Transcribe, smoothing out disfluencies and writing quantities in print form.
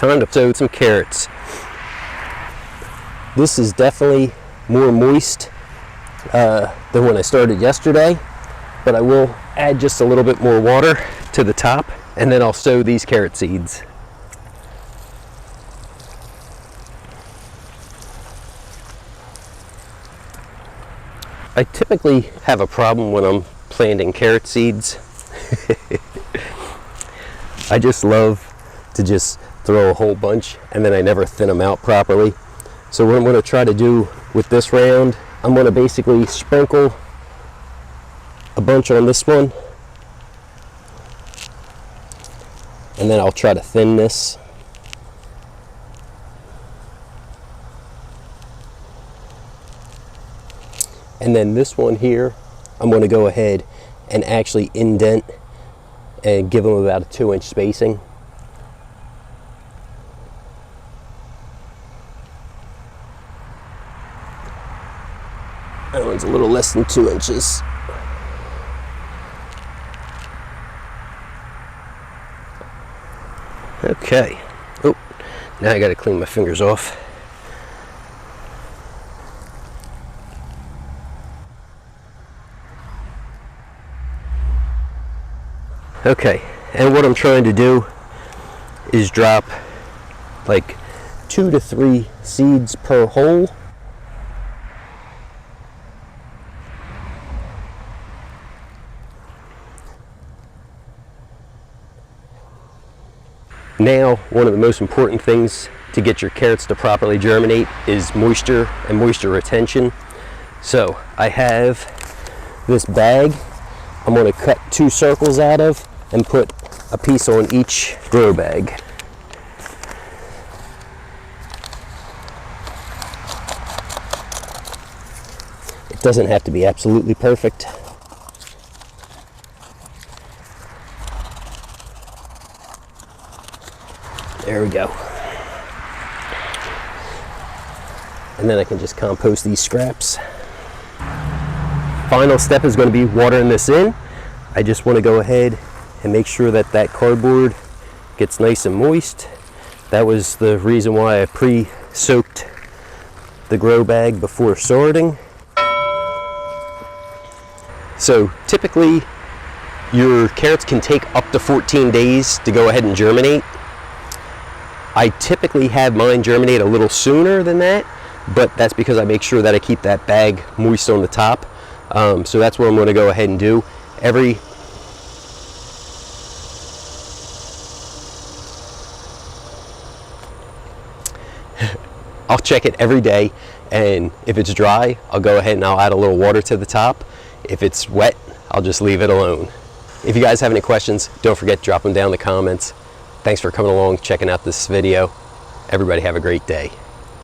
time to sow some carrots. This is definitely more moist than when I started yesterday, but I will add just a little bit more water to the top, and then I'll sow these carrot seeds. I typically have a problem when I'm planting carrot seeds. I just love to just throw a whole bunch and then I never thin them out properly. So what I'm going to try to do with this round, I'm going to basically sprinkle a bunch on this one, and then I'll try to thin this. And then this one here, I'm going to go ahead and actually indent and give them about a 2-inch spacing. That one's a little less than 2 inches. Okay. Oh, now I got to clean my fingers off. Okay, and what I'm trying to do is drop like 2 to 3 seeds per hole. Now, one of the most important things to get your carrots to properly germinate is moisture and moisture retention. So I have this bag I'm going to cut 2 circles out of and put a piece on each grow bag. It doesn't have to be absolutely perfect. There we go. And then I can just compost these scraps. Final step is going to be watering this in. I just want to go ahead and make sure that that cardboard gets nice and moist. That was the reason why I pre-soaked the grow bag before sorting. So typically your carrots can take up to 14 days to go ahead and germinate. I typically have mine germinate a little sooner than that, but that's because I make sure that I keep that bag moist on the top. So that's what I'm going to go ahead and do. I'll check it every day, and if it's dry, I'll go ahead and I'll add a little water to the top. If it's wet, I'll just leave it alone. If you guys have any questions, don't forget to drop them down in the comments. Thanks for coming along, checking out this video. Everybody have a great day.